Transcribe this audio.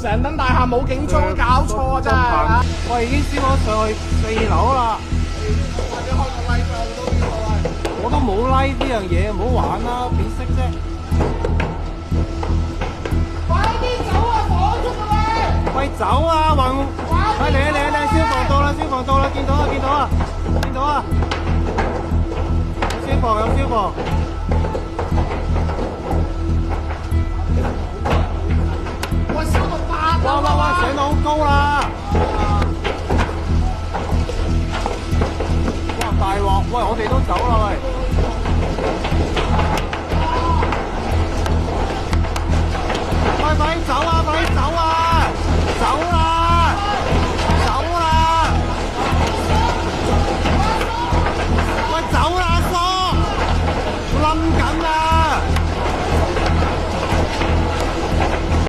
成棟大廈冇警鐘，搞錯啊真係！我已經燒咗上去4樓啦。或者開個 live 上都冇所謂。我都冇 like 呢樣嘢，唔好玩啦，點識啫？快啲走啊！火燭啊喂！喂，走啊！快嚟啊嚟啊嚟啊！消防到啦，消防到啦，見到啊見到啊見到啊！有消防有消防。喂，燒到8樓哇！上到好高啦！哇！大鑊！喂，我哋都走啦喂！快走啊！